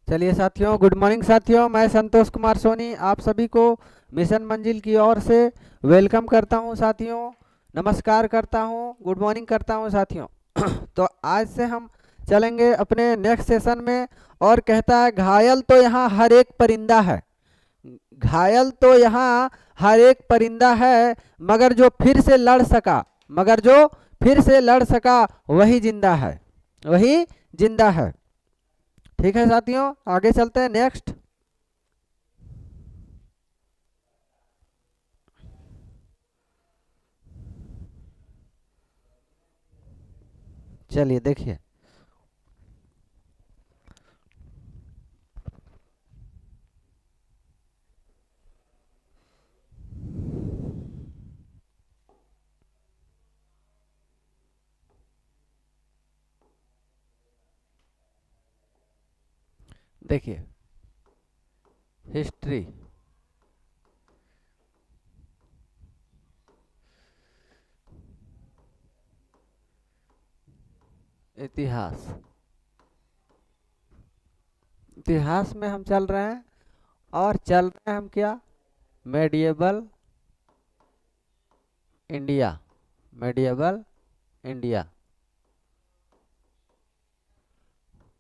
चलिए साथियों, good morning साथियों। मैं संतोष कुमार सोनी आप सभी को मिशन मंजिल की ओर से वेलकम करता हूं साथियों। नमस्कार करता हूं, गुड मॉर्निंग करता हूं साथियों। तो आज से हम चलेंगे अपने नेक्स्ट सेशन में। और कहता है, घायल तो यहाँ हर एक परिंदा है। घायल तो यहाँ हर एक परिंदा है, मगर जो फिर से लड़ सका, मगर जो फिर से लड़ सका वही जिंदा है, वही जिंदा है। ठीक है साथियों, आगे चलते हैं नेक्स्ट। चलिए देखिए। देखिए, हिस्ट्री, इतिहास। इतिहास में हम चल रहे हैं, और चल रहे हैं हम क्या, मेडिएवल इंडिया। मेडिएवल इंडिया,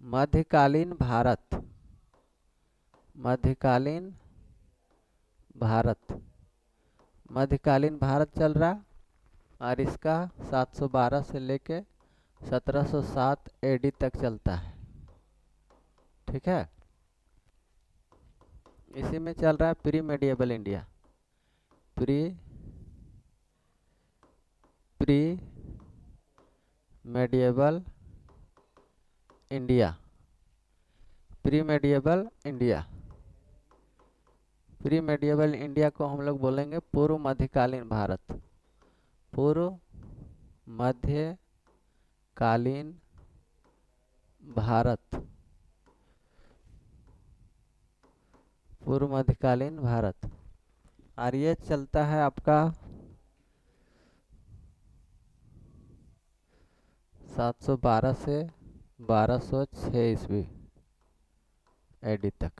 मध्यकालीन भारत। मध्यकालीन भारत, मध्यकालीन भारत चल रहा। और इसका 712 से लेके 1707 एडी तक चलता है। ठीक है, इसी में चल रहा है pre medieval India. Pre pre medieval India. Pre medieval India. Pre medieval India को हम लोग बोलेंगे पूर्व मध्यकालीन भारत। पूर्व मध्यकालीन भारत। पूर्व मध्यकालीन भारत। और ये चलता है आपका 712 से 1206 ईस्वी एडी तक।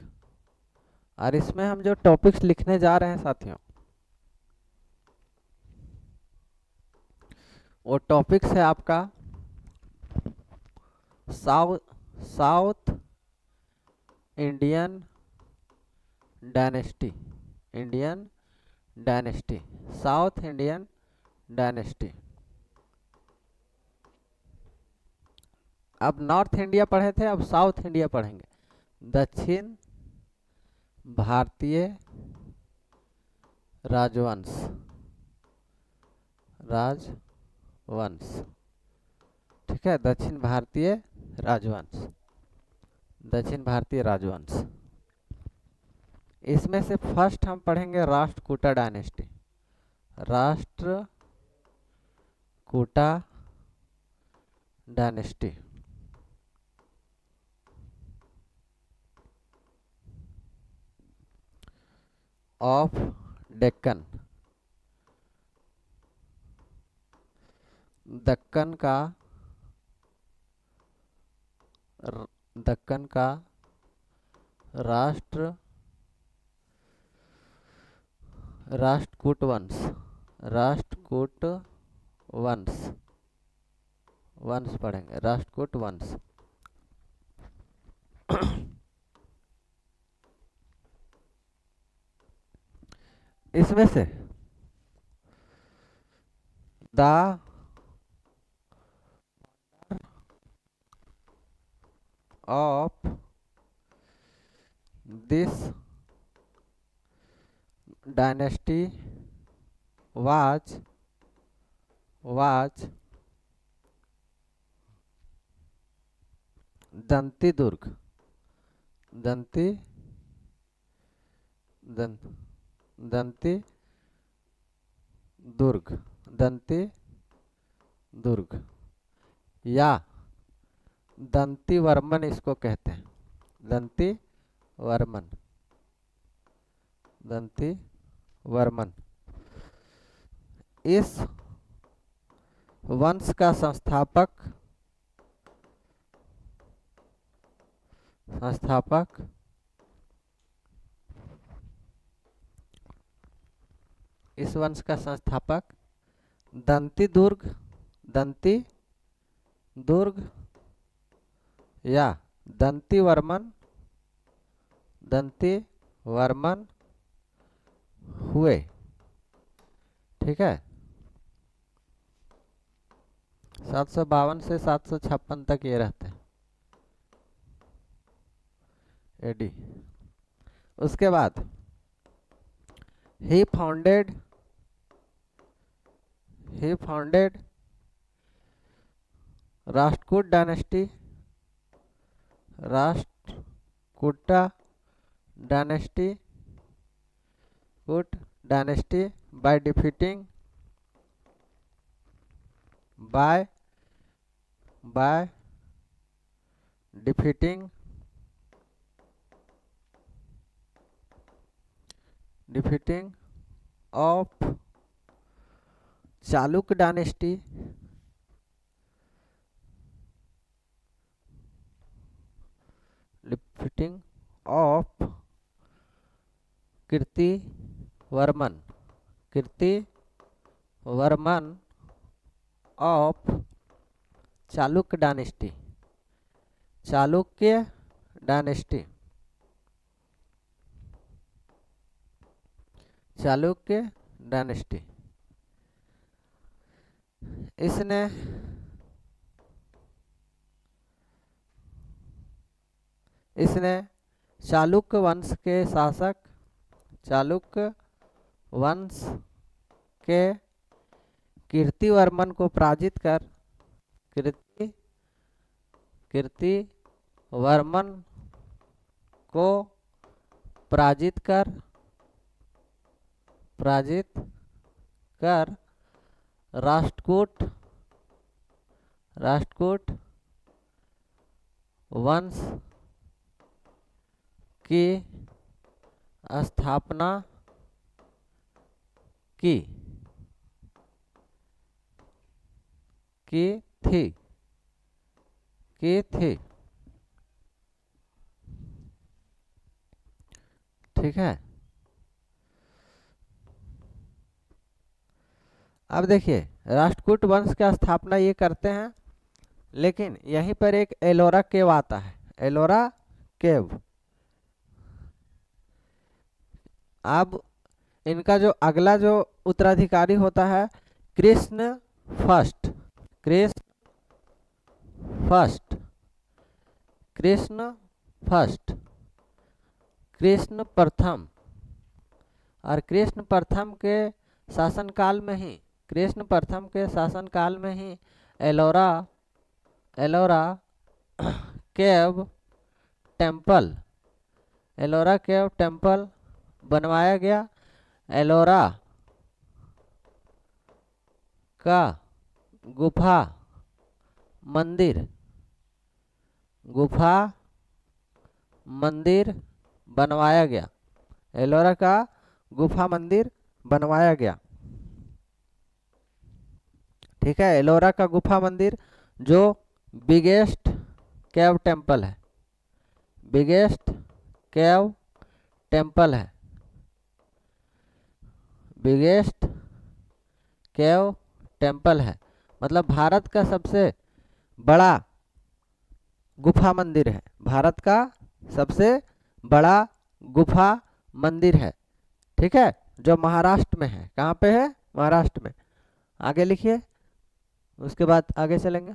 और इसमें हम जो टॉपिक्स लिखने जा रहे हैं साथियों, वो टॉपिक्स है आपका south Indian dynasty. Indian dynasty, south Indian dynasty. अब नॉर्थ इंडिया पढ़े थे, अब साउथ इंडिया पढ़ेंगे। दक्षिण भारतीय राजवंश। राजवंश, ठीक है, दक्षिण भारतीय राजवंश। दक्षिण भारतीय राजवंश। इसमें से फर्स्ट हम पढ़ेंगे Rashtrakuta dynasty. Rashtrakuta dynasty. Of Deccan. Deccan का दक्कन का राष्ट्रकूट वंश। राष्ट्रकूट वंश, वंश पढ़ेंगे, राष्ट्रकूट वंश। इसमें से the of this dynasty was Dantidurga. Danti दं, दंती दुर्ग। दंती दुर्ग, या दंती वर्मन इसको कहते हैं। दंती वर्मन। दंती वर्मन। इस वंश का संस्थापक इस वंश का संस्थापक दंती दुर्ग या दंती वर्मन हुए। ठीक है, 752 से 756 तक ये रहते हैं एडी। उसके बाद he founded Rashtrakuta dynasty by defeating of Chalukya dynasty defeating of Kirtivarman of Chalukya dynasty. इसने चालुक्य वंश के कीर्तिवर्मन को पराजित कर राष्ट्रकूट वंश की स्थापना की थी। ठीक है, अब देखिए राष्ट्रकूट वंश की स्थापना ये करते हैं, लेकिन यहीं पर एक एलोरा केव आता है। एलोरा केव। अब इनका जो अगला जो उत्तराधिकारी होता है कृष्ण प्रथम। और कृष्ण प्रथम के शासनकाल में ही एलोरा केव टेम्पल बनवाया गया। एलोरा का गुफा मंदिर बनवाया गया। एलोरा का गुफा मंदिर बनवाया गया। ठीक है, एलोरा का गुफा मंदिर जो बिगेस्ट केव टेम्पल है। बिगेस्ट केव टेम्पल है, मतलब भारत का सबसे बड़ा गुफा मंदिर है। भारत का सबसे बड़ा गुफा मंदिर है। ठीक है, जो महाराष्ट्र में है। कहाँ पे है? महाराष्ट्र में। आगे लिखिए, उसके बाद आगे चलेंगे।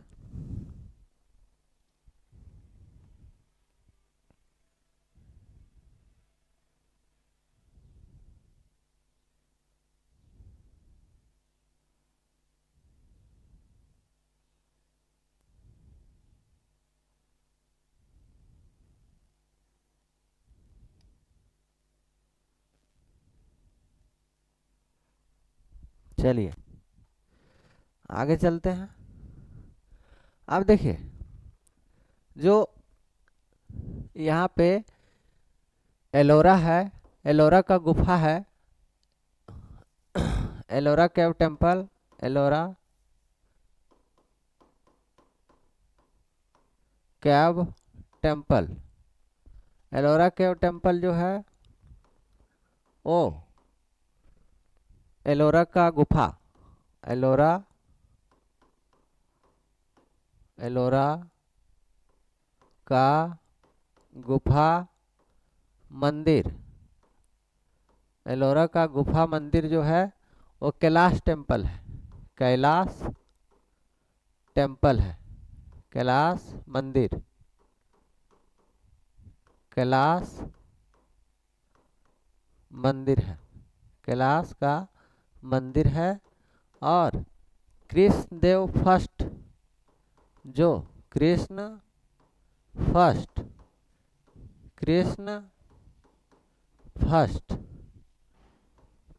चलिए आगे चलते हैं। अब देखिए जो यहाँ पे एलोरा है, एलोरा का गुफा है, Ellora cave temple, Ellora cave temple. Ellora cave temple जो है ओ एलोरा का गुफा, एलोरा एलोरा का गुफा मंदिर, एलोरा का गुफा मंदिर जो है वो कैलाश टेम्पल है, कैलाश टेम्पल है, कैलाश मंदिर, कैलाश मंदिर है, कैलाश का मंदिर है। और कृष्णदेव फर्स्ट जो कृष्ण फर्स्ट, कृष्ण फर्स्ट,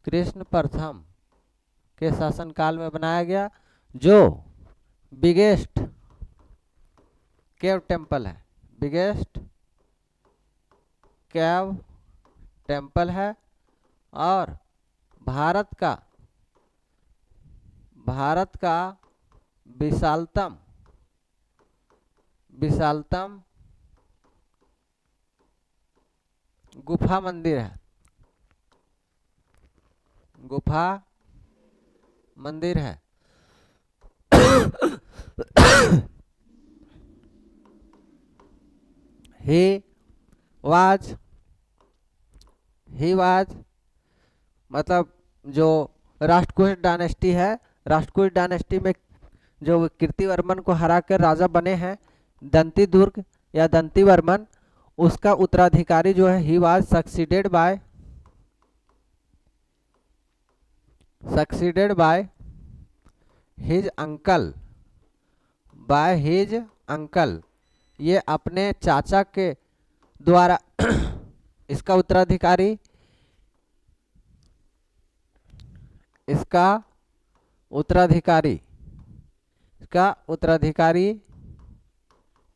कृष्ण प्रथम के शासनकाल में बनाया गया जो बिगेस्ट केव टेम्पल है, बिगेस्ट केव टेम्पल है। और भारत का विशालतम विशालतम गुफा मंदिर है, गुफा मंदिर है। ही वाज मतलब जो राष्ट्रकूट डायनेस्टी है, राष्ट्रकूट डायनेस्टी में जो कीर्तिवर्मन को हराकर राजा बने हैं दंती दुर्ग या दंतीवर्मन, उसका उत्तराधिकारी जो है he was succeeded by his uncle, by his uncle. ये अपने चाचा के द्वारा इसका उत्तराधिकारी, इसका उत्तराधिकारी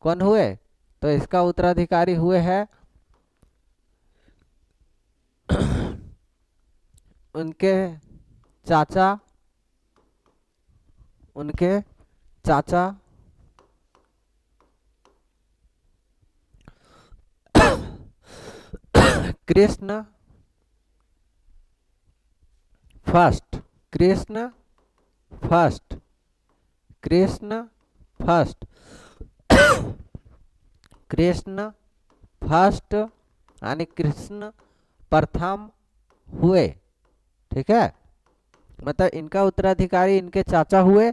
कौन हुए? तो इसका उत्तराधिकारी हुए हैं उनके चाचा Krishna first, Krishna first, Krishna first, Krishna first यानी कृष्ण प्रथम हुए। ठीक है, मतलब इनका उत्तराधिकारी इनके चाचा हुए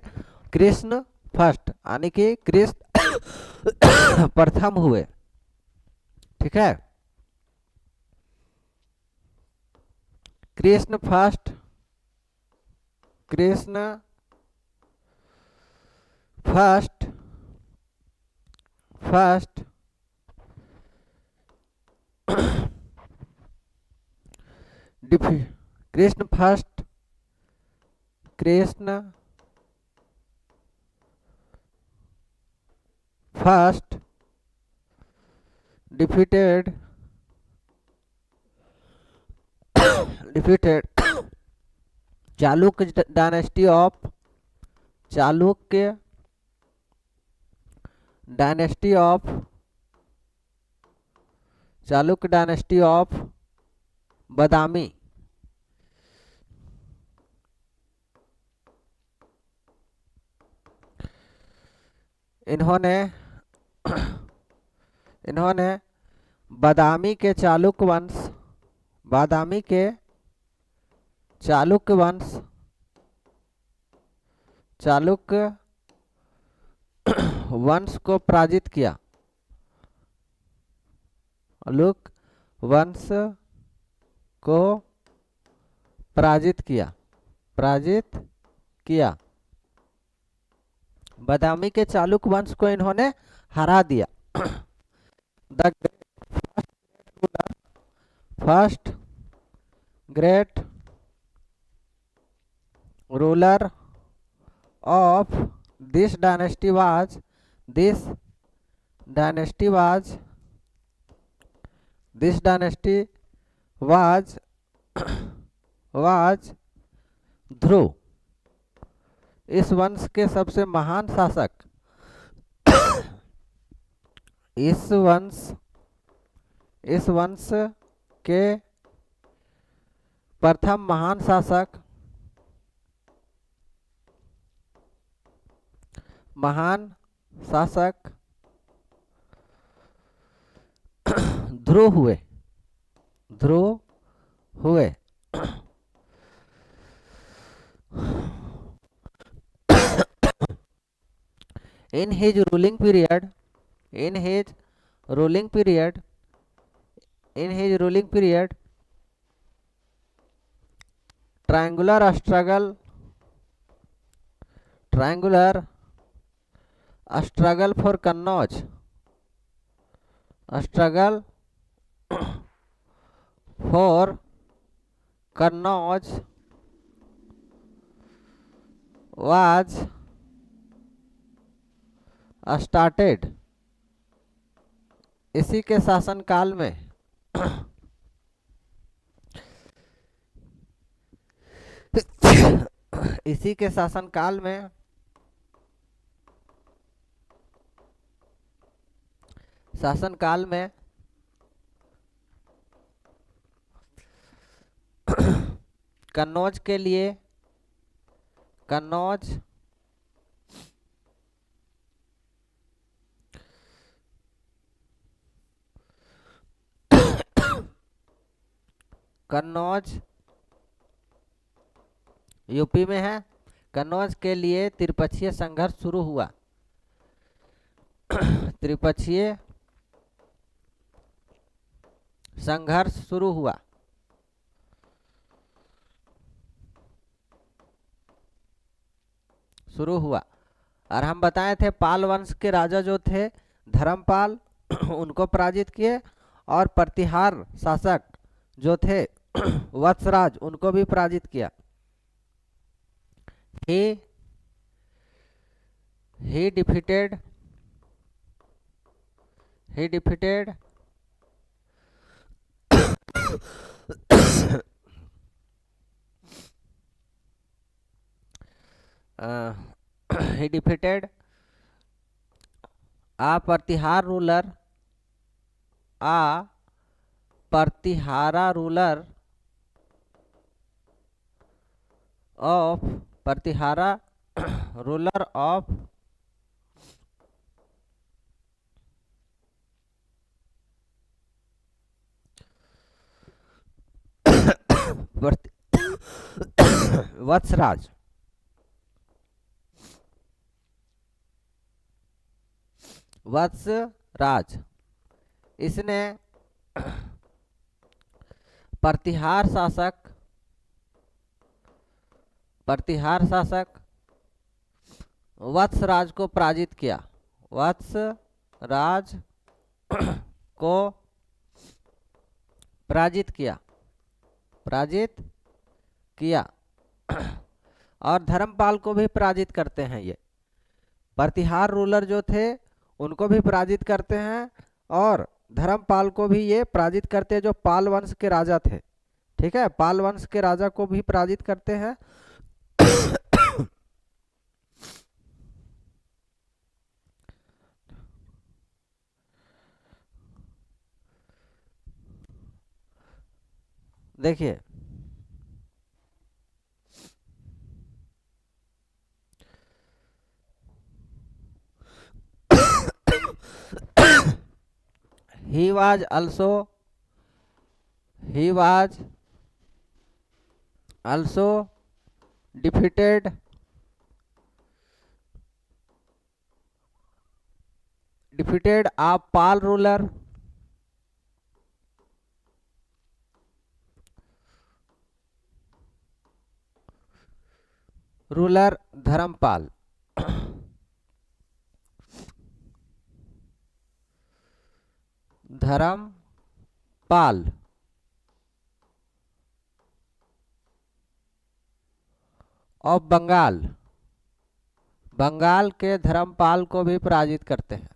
कृष्ण फर्स्ट यानी कि कृष्ण प्रथम हुए। ठीक है, Krishna first, Krishna first, first Krishna first, Krishna first defeated Chalukya dynasty of Badami. इन्होंने बादामी के चालुक्य वंश को पराजित किया, वंश को पराजित किया, बादामी के चालुक्य वंश को इन्होंने हरा दिया। The first great ruler of this dynasty was Dhruva. इस वंश के सबसे महान शासक इस वंश के प्रथम महान शासक ध्रुव हुए। In his ruling period, in his ruling period, triangular struggle for Kannauj, struggle for Kannauj was started। इसी के शासनकाल में इसी के शासनकाल में कन्नौज के लिए कन्नौज यूपी में है। कन्नौज के लिए त्रिपक्षीय संघर्ष शुरू हुआ। त्रिपक्षीय संघर्ष शुरू हुआ। और हम बताए थे पाल वंश के राजा जो थे धर्मपाल उनको पराजित किए, और प्रतिहार शासक जो थे वत्सराज उनको भी पराजित किया। he defeated he defeated a Partihar ruler, Partihara ruler of Vatsaraj. इसने प्रतिहार शासक वत्सराज को पराजित किया। और धर्मपाल को भी पराजित करते हैं। ये प्रतिहार रूलर जो थे उनको भी पराजित करते हैं, और धर्मपाल को भी ये पराजित करते हैं जो पाल वंश के राजा थे। ठीक है, पाल वंश के राजा को भी पराजित करते हैं। देखिए he was also defeated a Pal ruler Dharmapala. Of Bengal के धर्मपाल को भी पराजित करते हैं।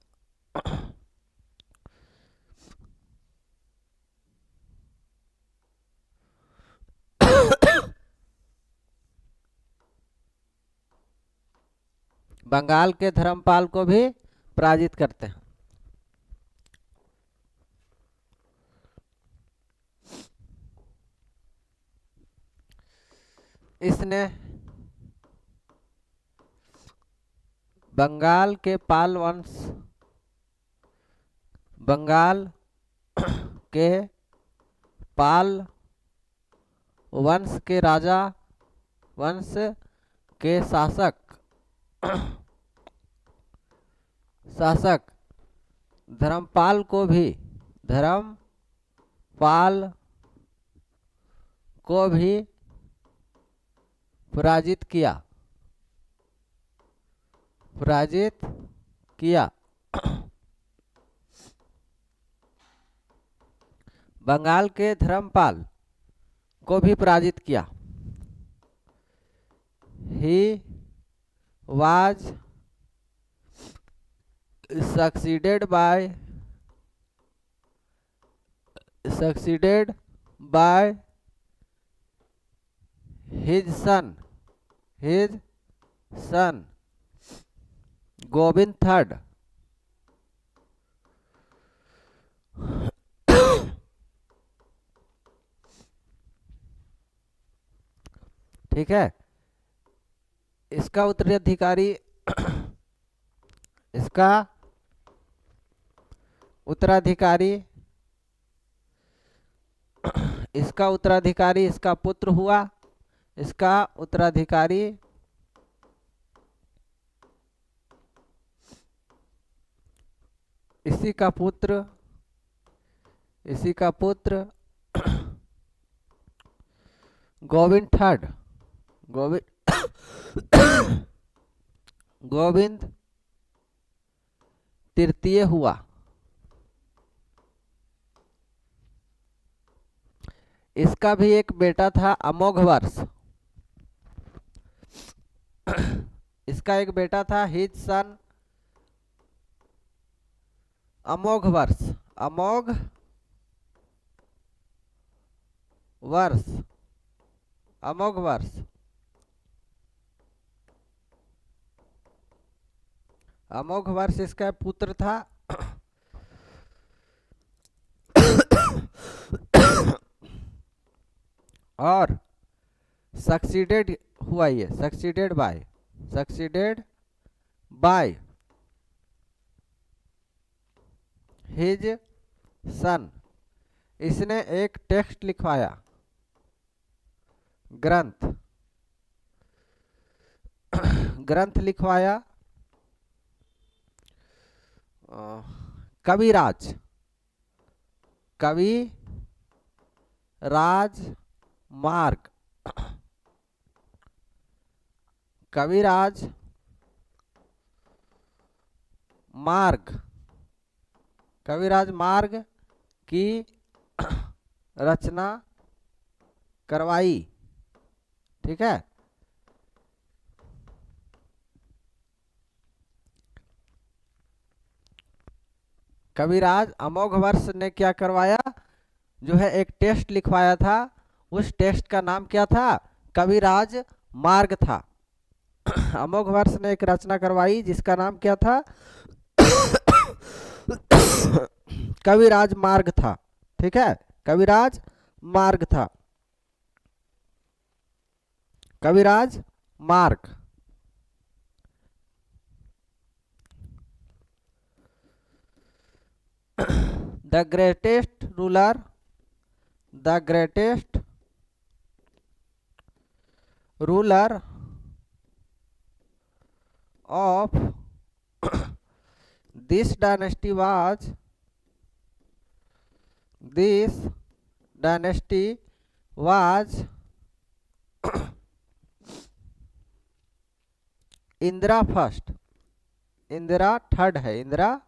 बंगाल के धर्मपाल को भी पराजित करते हैं। इसने बंगाल के पाल वंश, बंगाल के पाल वंश के राजा, वंश के शासक धर्मपाल को भी पराजित किया। बंगाल के धर्मपाल को भी पराजित किया। He was succeeded by his son Govind III। ठीक है, इसका उत्तराधिकारी इसका पुत्र हुआ। इसका उत्तराधिकारी इसी का पुत्र गोविंद III, गोविंद तृतीय हुआ। इसका भी एक बेटा था अमोघवर्ष। इसका एक बेटा था हिज सन अमोघवर्ष। अमोघवर्ष इसका पुत्र था। और सक्सीडेड हुआ, ये सक्सीडेड बाय हिज सन। इसने एक टेक्स्ट लिखवाया, ग्रंथ लिखवाया, कविराज मार्ग की रचना करवाई। ठीक है, कविराज अमोघवर्ष ने क्या करवाया, जो है एक टेस्ट लिखवाया था। उस टेस्ट का नाम क्या था, कविराज मार्ग था। अमोघवर्ष ने एक रचना करवाई जिसका नाम क्या था, कविराज मार्ग था। ठीक है, कविराज मार्ग। The greatest ruler of this dynasty was Indira first. Indira third है, इंदिरा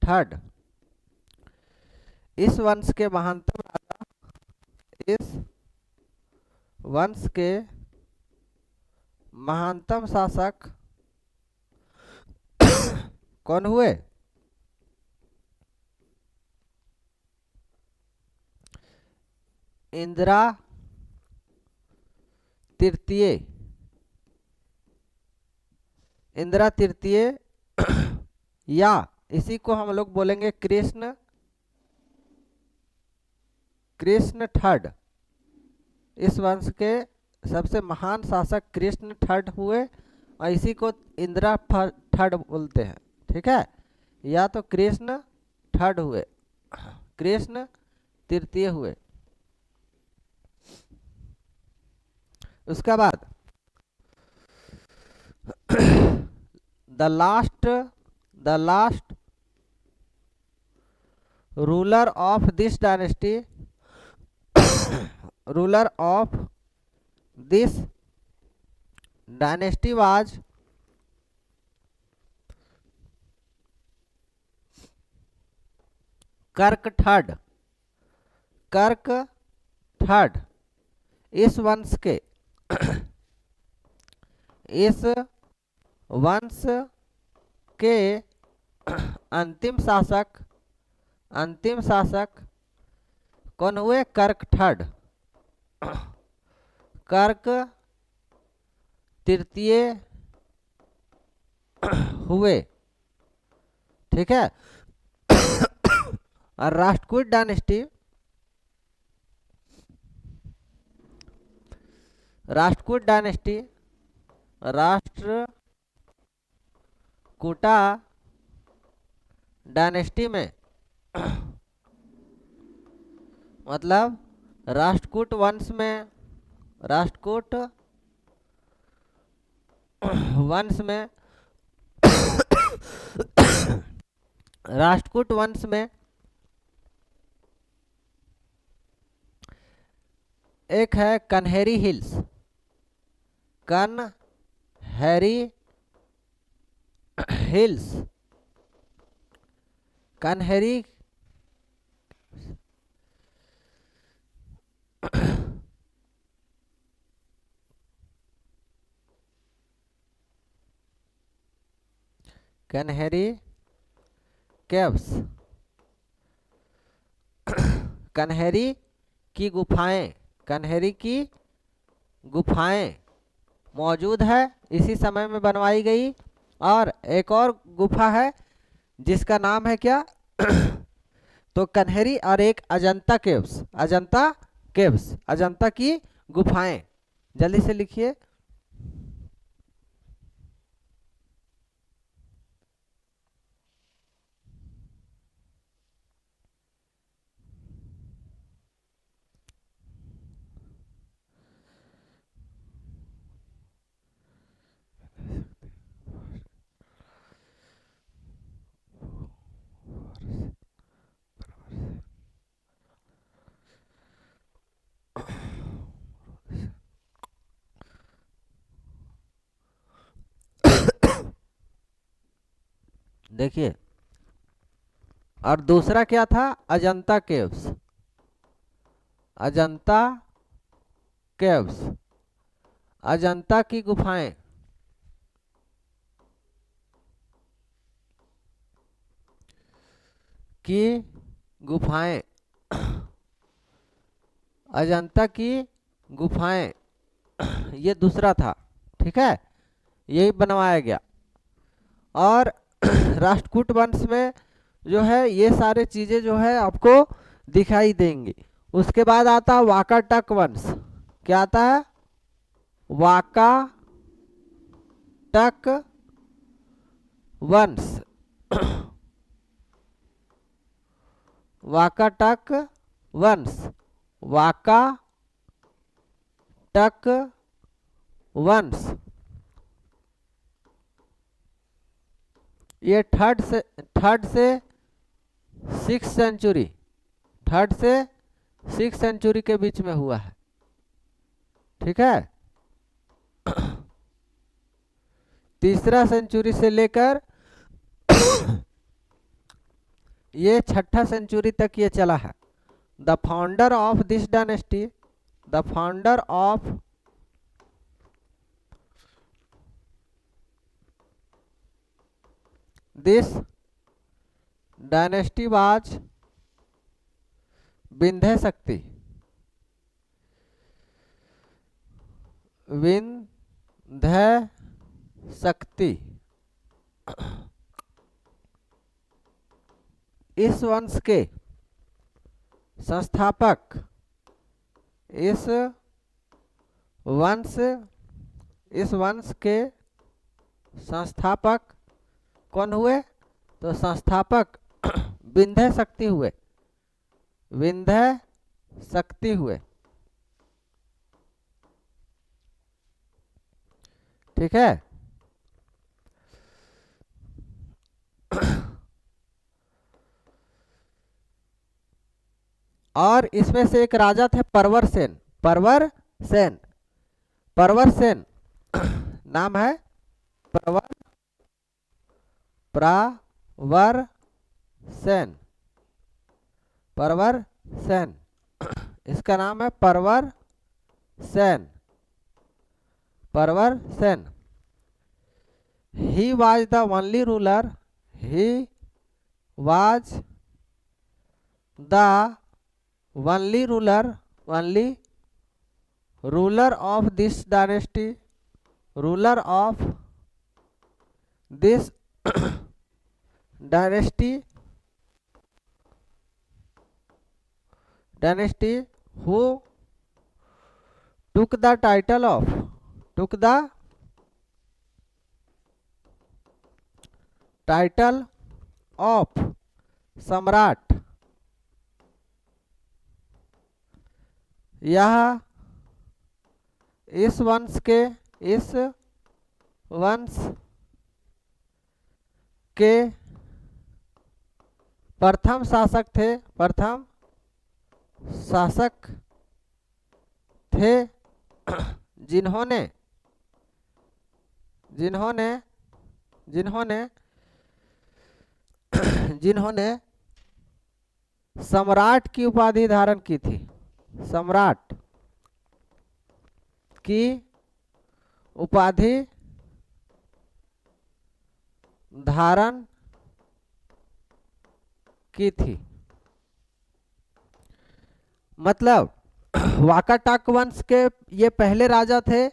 थर्ड। इस वंश के महानतम राजा, इस वंश के महानतम शासक कौन हुए, इंदिरा तृतीय या इसी को हम लोग बोलेंगे कृष्ण थर्ड। इस वंश के सबसे महान शासक कृष्ण थर्ड हुए और इसी को इंदिरा थर्ड बोलते हैं। ठीक है, या तो कृष्ण थर्ड हुए, कृष्ण तृतीय हुए। उसके बाद the last ruler of this dynasty, ruler of this dynasty was कर्क थर्ड। इस वंश के अंतिम शासक कौन हुए? कर्क थर्ड। कर्क तृतीय हुए। ठीक है, और राष्ट्रकूट डायनेस्टी राष्ट्रकूटा डायनेस्टी में मतलब राष्ट्रकूट वंश में राष्ट्रकूट वंश में एक है कन्हेरी हिल्स। कन्हेरी केव्स, कन्हेरी की गुफाएं मौजूद है, इसी समय में बनवाई गई। और एक और गुफा है जिसका नाम है क्या? तो कन्हेरी और एक अजंता केव्स, अजंता की गुफाएं। जल्दी से लिखिए। देखिए, और दूसरा क्या था? अजंता केव्स, अजंता की गुफाएं। अजंता की गुफाएं ये दूसरा था। ठीक है, यही बनवाया गया। और राष्ट्रकूट वंश में जो है ये सारे चीजें जो है आपको दिखाई देंगी। उसके बाद आता है वाकाटक वंश। क्या आता है? वाकाटक वंश। वाकाटक वंश ये थर्ड से सिक्स सेंचुरी के बीच में हुआ है। ठीक है, तीसरा सेंचुरी से लेकर ये छठा सेंचुरी तक ये चला है। The founder of this dynasty, the founder of this dynasty was Vindhya शक्ति। इस वंश के संस्थापक वंश, इस वंश के संस्थापक कौन हुए? तो संस्थापक विंध्य शक्ति हुए, विंध्य शक्ति हुए। ठीक है। और इसमें से एक राजा थे परवरसेन, परवरसेन, परवरसेन नाम है प्रवर, प्रावरसेन, परवरसेन, इसका नाम है Pravarasena, Pravarasena. He was the only ruler, he was the only ruler, only ruler of this dynasty, ruler of this dynasty, dynasty who took the title of, took the title of सम्राट। यह इस वंश के, इस वंश के प्रथम शासक थे, प्रथम शासक थे, जिन्होंने जिन्होंने जिन्होंने जिन्होंने सम्राट की उपाधि धारण की थी, सम्राट की उपाधि धारण की थी। मतलब वाकाटक वंश के ये पहले राजा थे,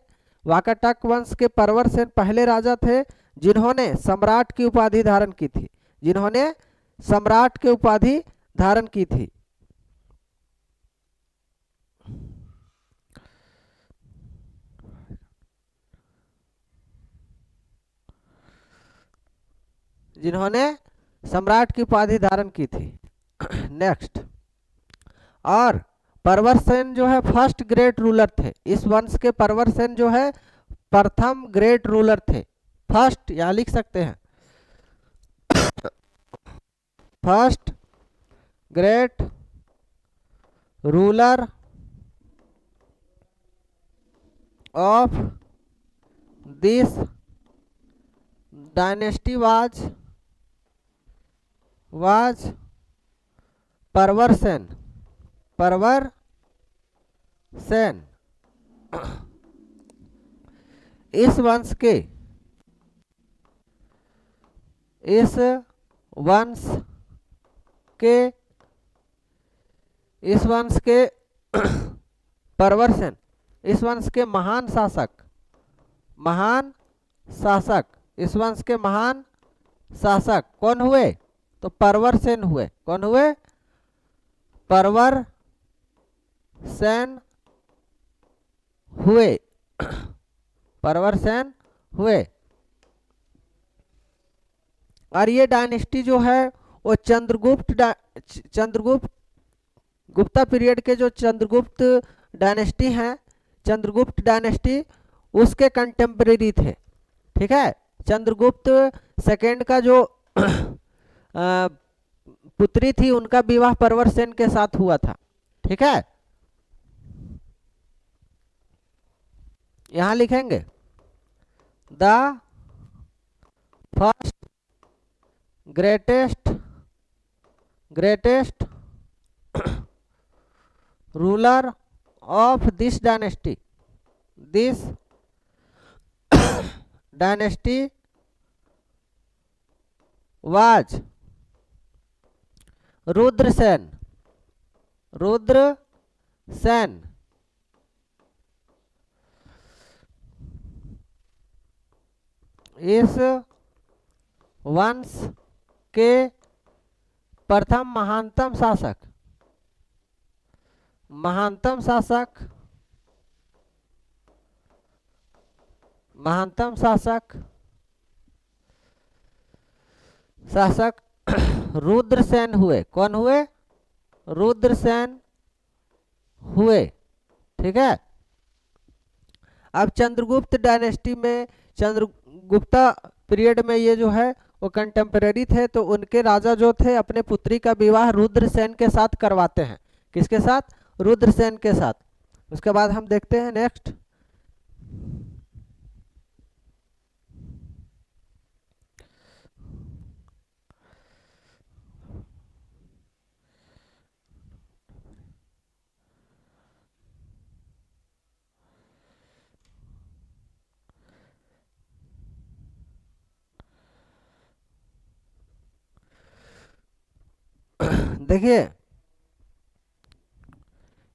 वाकाटक वंश के परवरसेन पहले राजा थे जिन्होंने सम्राट की उपाधि धारण की थी, जिन्होंने सम्राट की उपाधि धारण की थी। जिन्होंने सम्राट की उपाधि धारण की थी। नेक्स्ट, और परवरसेन जो है फर्स्ट ग्रेट रूलर थे, इस वंश के परवरसेन जो है प्रथम ग्रेट रूलर थे। फर्स्ट यहाँ लिख सकते हैं, first great ruler of this dynasty was Pravarasena, Pravarasena. इस वंश के परवरसेन, इस वंश के महान शासक, इस वंश के महान शासक कौन हुए? तो परवरसेन हुए। कौन हुए? परवरसेन हुए, परवरसेन हुए। और ये डायनेस्टी जो है वो गुप्ता पीरियड के जो चंद्रगुप्त डायनेस्टी हैं, चंद्रगुप्त डायनेस्टी उसके कंटेम्परेरी थे। ठीक है, चंद्रगुप्त सेकेंड का जो पुत्री थी उनका विवाह परवरसेन के साथ हुआ था। ठीक है, यहां लिखेंगे the first greatest ruler of this dynasty was Rudrasena, इस वंश के प्रथम महानतम शासक महानतम शासक रुद्रसेन हुए। कौन हुए? रुद्रसेन हुए। ठीक है। अब चंद्रगुप्त डायनेस्टी में, चंद्रगुप्ता पीरियड में ये जो है वो कंटेम्पररी थे, तो उनके राजा जो थे अपने पुत्री का विवाह रुद्रसेन के साथ करवाते हैं। किसके साथ? रुद्रसेन के साथ। उसके बाद हम देखते हैं नेक्स्ट। देखिए,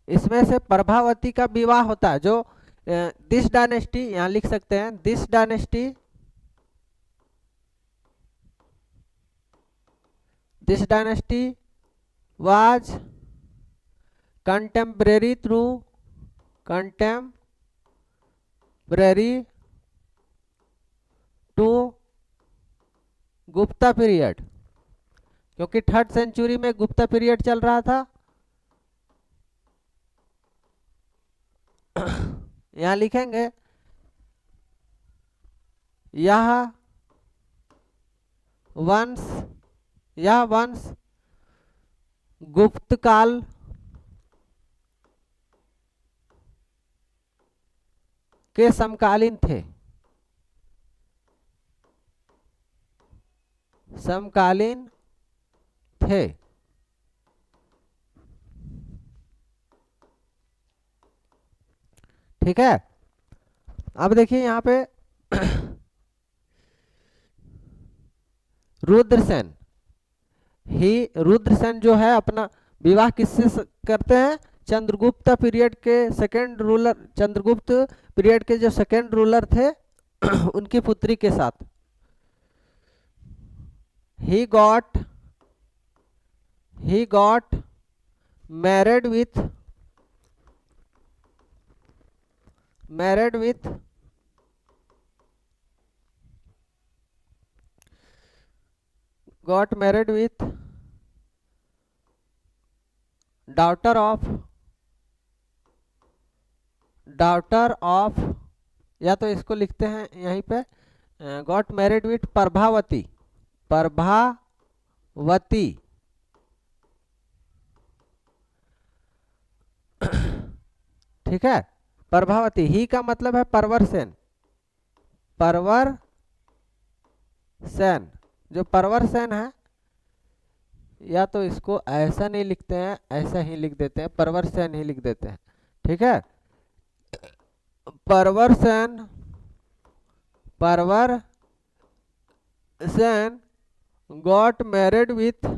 इसमें से प्रभावती का विवाह होता है, जो दिस डायनेस्टी, यहां लिख सकते हैं this dynasty, this dynasty was contemporary through contemporary to Gupta period, क्योंकि 3rd सेंचुरी में गुप्ता पीरियड चल रहा था। यहां लिखेंगे यह वंश गुप्त काल के समकालीन थे। ठीक है। अब देखिए यहाँ पे रुद्रसेन जो है अपना विवाह किससे करते हैं? चंद्रगुप्त पीरियड के सेकेंड रूलर, चंद्रगुप्त पीरियड के जो सेकेंड रूलर थे उनकी पुत्री के साथ। he got married with daughter of, या तो इसको लिखते हैं यहीं पे got married with प्रभावती। ठीक है। प्रभावती, ही का मतलब है परवर सेन। जो परवर सेन है, या तो इसको ऐसा नहीं लिखते हैं, ऐसा ही लिख देते हैं, परवर सेन ही लिख देते हैं। ठीक है। परवर Sen got married with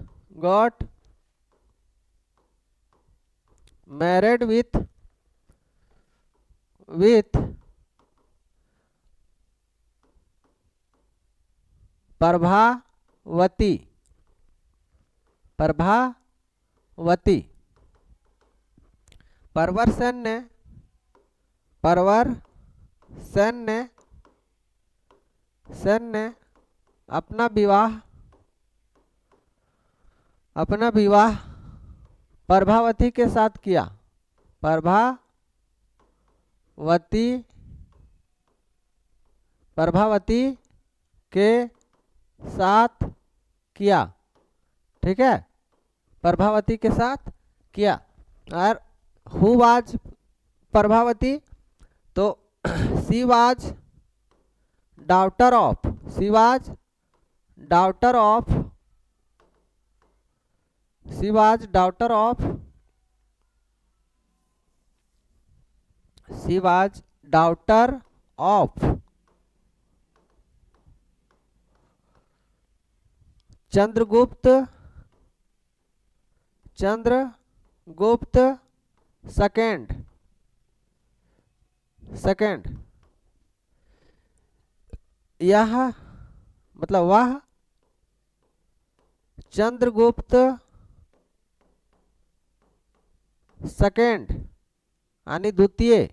Prabhavati. परवर Sen ने अपना विवाह प्रभावती के साथ किया। प्रभावती के साथ किया। ठीक है। प्रभावती के साथ किया। और हु वाज प्रभावती? तो she was daughter of Chandragupta second. यह मतलब वह चंद्रगुप्त सेकेंड यानी द्वितीय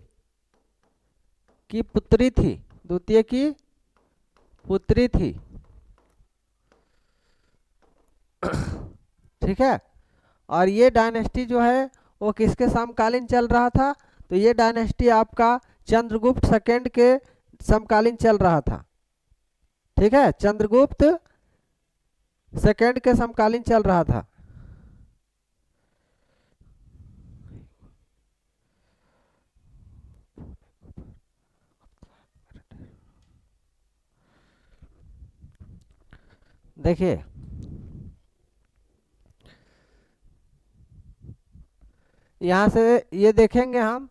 की पुत्री थी। द्वितीय की पुत्री थी। ठीक है, और ये डायनेस्टी जो है वो किसके समकालीन चल रहा था? तो ये डायनेस्टी आपका चंद्रगुप्त सेकंड के समकालीन चल रहा था। ठीक है, चंद्रगुप्त सेकंड के समकालीन चल रहा था। देखिए यहां से ये देखेंगे हम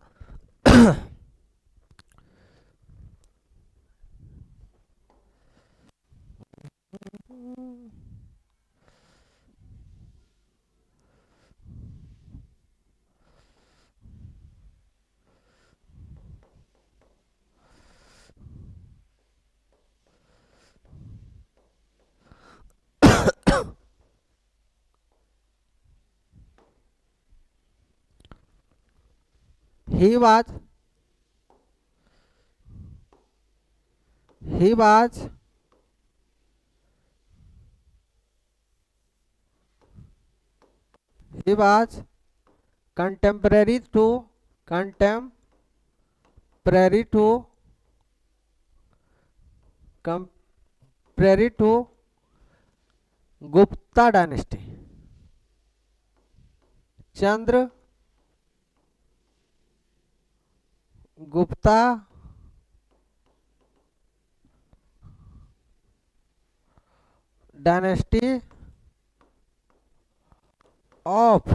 he was contemporary to Gupta dynasty. Chandra Gupta dynasty of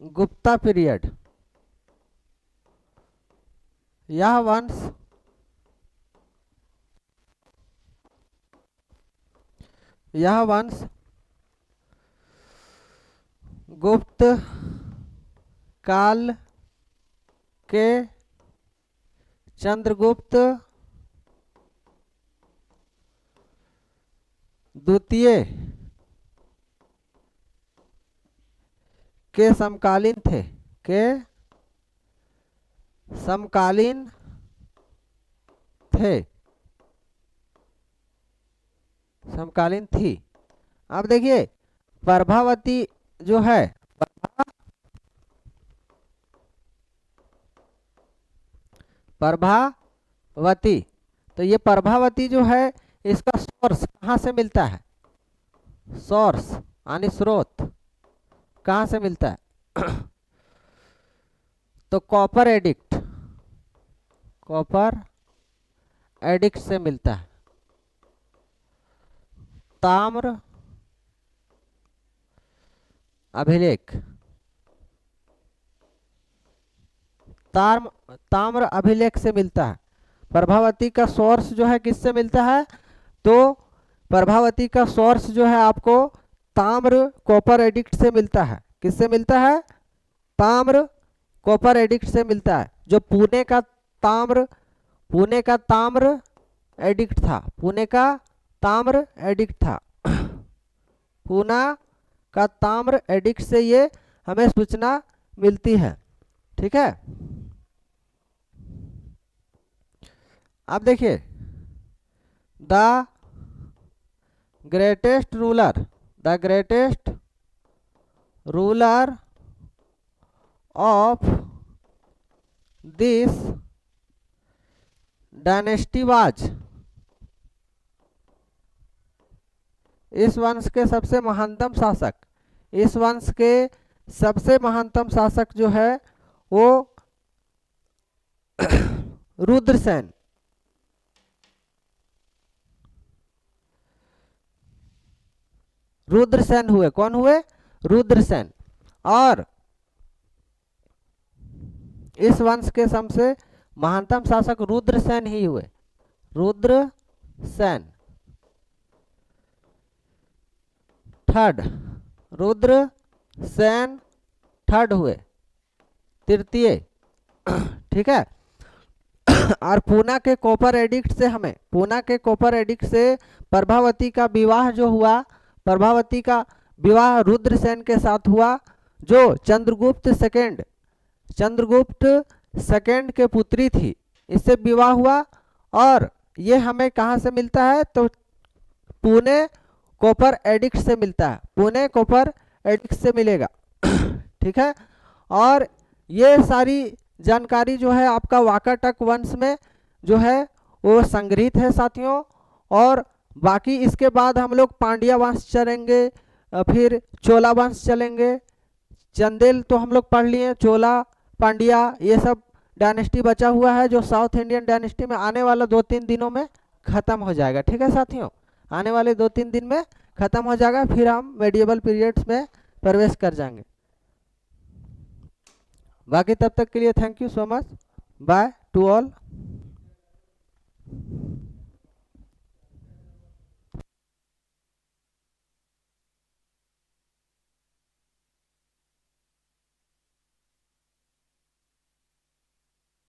Gupta period. यह वंश गुप्त काल के चंद्रगुप्त द्वितीय के समकालीन थे, समकालीन थी। अब देखिए प्रभावती जो है, प्रभावती, तो ये प्रभावती जो है इसका सोर्स कहाँ से मिलता है? सोर्स यानी स्रोत कहाँ से मिलता है? तो कॉपर एडिक्ट से मिलता है। ताम्र अभिलेख, ताम्र अभिलेख से मिलता है। प्रभावती का सोर्स जो है किससे मिलता है? तो प्रभावती का सोर्स जो है आपको ताम्र कॉपर एडिक्ट से मिलता है। किससे मिलता है? ताम्र कॉपर एडिक्ट से मिलता है। जो पुणे का ताम्र एडिक्ट था, पुणे का ताम्र एडिक्ट था, पूना का ताम्र एडिक्ट से ये हमें सूचना मिलती है। ठीक है, अब देखिए the greatest ruler of this dynasty was, इस वंश के सबसे महानतम शासक जो है वो रुद्रसेन। हुए, कौन हुए? रुद्रसेन। और इस वंश के सबसे महानतम शासक रुद्रसेन ही हुए। रुद्रसेन थर्ड हुए, तृतीय। ठीक है, और पूना के कॉपर एडिक्ट से प्रभावती का विवाह जो हुआ, प्रभावती का विवाह रुद्रसेन के साथ हुआ, जो चंद्रगुप्त सेकंड के पुत्री थी। इससे विवाह हुआ और ये हमें कहाँ से मिलता है, तो पुणे कॉपर एडिक्ट से मिलता है, पुणे कॉपर एडिक्ट से मिलेगा। ठीक है, और ये सारी जानकारी जो है आपका वाकाटक वंश में जो है वो संग्रहित है साथियों। और बाकी इसके बाद हम लोग पांड्या वंश चलेंगे, फिर चोला वंश चलेंगे। चंदेल तो हम लोग पढ़ लिए, चोला पांड्या ये सब डायनेस्टी बचा हुआ है जो साउथ इंडियन डायनेस्टी में आने वाला 2-3 दिनों में खत्म हो जाएगा। ठीक है साथियों, आने वाले 2-3 दिन में खत्म हो जाएगा, फिर हम मेडिएवल पीरियड्स में प्रवेश कर जाएंगे। बाकी तब तक के लिए thank you so much, by two all.